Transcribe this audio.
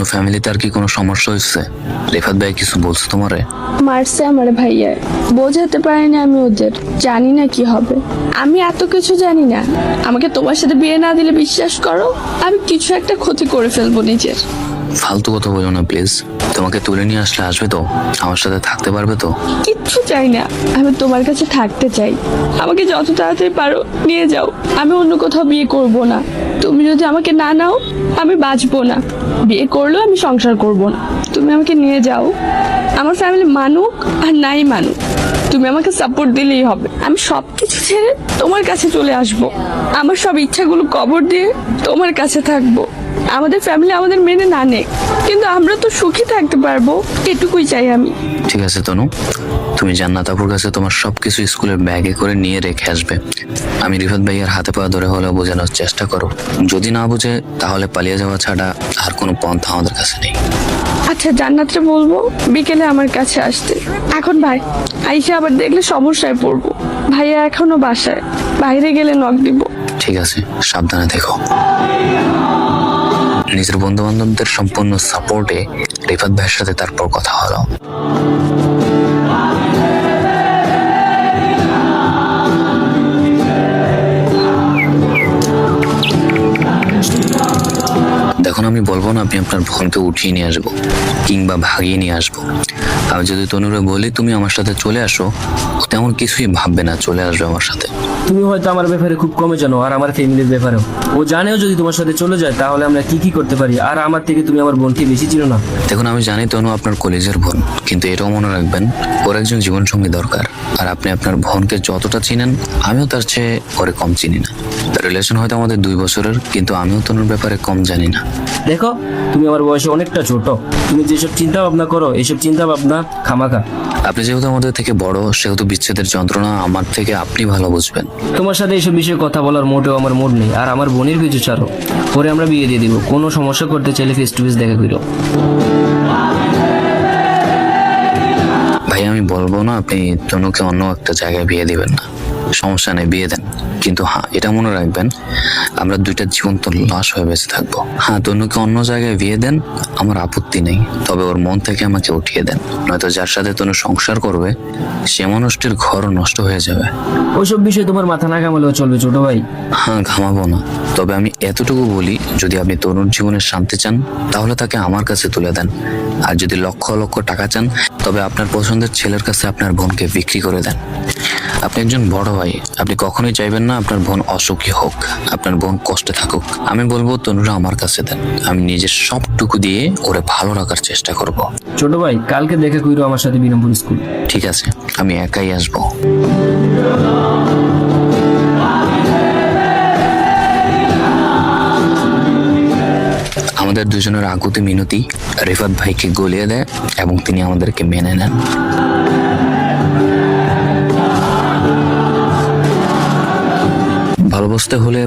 তনু ফ্যামিলিতে আর কি কোনো সমস্যা হয়েছে? রিফাত ভাই কিছু বলছে তোমারে? মারছে আমার ভাইয়া, বোঝাতে পারিনি আমি ওদের, জানি না কি হবে। আমি এত কিছু জানি না। আমাকে তোমার সাথে বিয়ে না দিলে বিশ্বাস করো আমি কিছু একটা ক্ষতি করে ফেলবো নিজের। ফালতু কথা বলো না প্লিজ। তোমাকে তুলে নিয়ে আসলে আসবে তো? আমার সাথে থাকতে পারবে তো? কিচ্ছু চাই না, আমি তোমার কাছে থাকতে চাই। আমাকে যত তাড়াতাড়ি পারো নিয়ে যাও। আমি অন্য কোথাও বিয়ে করব না। তুমি যদি আমাকে না নাও আমি বাঁচবো না। বিয়ে করলেও আমি সংসার করব না। তুমি আমাকে নিয়ে যাও। আমার ফ্যামিলি মানুক আর নাই মানুক, তুমি আমাকে সাপোর্ট দিলেই হবে। আমি সবকিছু ছেড়ে তোমার কাছে চলে আসব। আমার সব ইচ্ছাগুলো কবর দিয়ে তোমার কাছে থাকবো। আমাদের ফ্যামিলি আমাদের মেনে না নেয়, কিন্তু আমরা তো সুখী থাকতে পারবো, এটুকুই চাই আমি। ঠিক আছে তনু, তুমি জান্নাত আপুর কাছে তোমার সবকিছু স্কুলের ব্যাগে করে নিয়ে রেখে আসবে। আমি রিফাত ভাইয়ের হাতে পা ধরে হলেও বোঝানোর চেষ্টা করো। যদি না বুঝে তাহলে পালিয়ে যাওয়া ছাড়া আর কোনো পন্থা আমাদের কাছে নেই। আচ্ছা জান্নাতরে বলবো বিকেলে আমার কাছে আসতে। এখন ভাই আইসা আবার দেখলে সমস্যায় পড়বো। ভাইয়া এখনো বাসায়, বাইরে গেলে নক দিব। ঠিক আছে, সাবধানে দেখো। নিজের বন্ধু বান্ধবদের সম্পূর্ণ সাপোর্টে রিফাত ভাইয়ের সাথে তারপর কথা হলো। দেখুন, আমি বলবো না আপনি আপনার বোনকে উঠিয়ে নিয়ে আসবো কিংবা ভাগিয়ে নিয়ে আসবো। আমি যদি তনুরে বলি তুমি আমার সাথে চলে আসো, ও তেমন কিছুই ভাববে না, চলে আসবে আমার সাথে। তুমি হয়তো আমার ব্যাপারে খুব কমে জানো, আর আমার ফ্যামিলির ব্যাপারেও। ও জানেও যদি তোমার সাথে চলে যায় তাহলে আমরা কি কি করতে পারি, আর আমার থেকে তুমি আমার বোনকে বেশি চিনো না। দেখুন, আমি জানি তনু আপনার কলেজের বোন, কিন্তু এটাও মনে রাখবেন ওর একজন জীবনসঙ্গী দরকার। আর আপনি আপনার বোনকে যতটা চিনেন আমিও তার চেয়ে ওরে কম চিনি না। তার রিলেশন হয়তো আমাদের 2 বছরের, কিন্তু আমিও তনুর ব্যাপারে কম জানি না। দেখো, তুমি আমার বয়সে অনেকটা ছোট। তুমি যেসব চিন্তা ভাবনা করো এসব চিন্তা ভাবনা খামাখা। আপনি যেহেতু আমাদের থেকে বড়, সেহেতু বিচ্ছেদের যন্ত্রণা আমার থেকে আপনি ভালো বুঝবেন। তোমার সাথে এসব বিষয়ে কথা বলার মোটেও আমার মুড নেই। আর আমার বোনের পিছু ছাড়ো, পরে আমরা বিয়ে দিয়ে দিব। কোনো সমস্যা করতে চাইলে ফেস টু ফেস দেখা করো। ভাই, আমি বলবো না আপনি তনুকে অন্য একটা জায়গায় বিয়ে দিবেন না, সমস্যা নেই, বিয়ে দেন। কিন্তু হ্যাঁ, এটা মনে রাখবেন আমরা 2টা জীবন্ত লাশ হয়ে বেঁচে থাকবো। হ্যাঁ, তনুকে অন্য জায়গায় বিয়ে দেন, আমার আপত্তি নেই, তবে ওর মন থেকে আমাকে উঠিয়ে দেন। নয়তো যার সাথে তনু সংসার করবে সে মানুষটির ঘরও নষ্ট হয়ে যাবে। ওইসব বিষয়ে তোমার মাথা না ঘামালেও চলবে ছোট ভাই। হ্যাঁ, ঘামাবো না, তবে আমি এতটুকু বলি, যদি আপনি তরুণ জীবনের শান্তি চান তাহলে তাকে আমার কাছে তুলে দেন। আর যদি লক্ষ লক্ষ টাকা চান তবে আপনার পছন্দের ছেলের কাছে আপনার বোনকে বিক্রি করে দেন। আপনি একজন বড় ভাই, আপনি কখনোই চাইবেন না আপনার বোন অসুখী হোক, আপনার বোন কষ্টে থাকুক। আমি বলবো তনুরা আমার কাছে দেন, আমি নিজের সবটুকু দিয়ে ওরে ভালো রাখার চেষ্টা করব। ছোট ভাই, কালকে দেখা কইরো আমার সাথে বিনম্বর স্কুল। ঠিক আছে, আমি একাই আসবো। আমাদের দুজনের আকুতি মিনতি রিফাত ভাইকে গলিয়ে দেয় এবং তিনি আমাদেরকে মেনে নেন। ভালোবাসতে হলে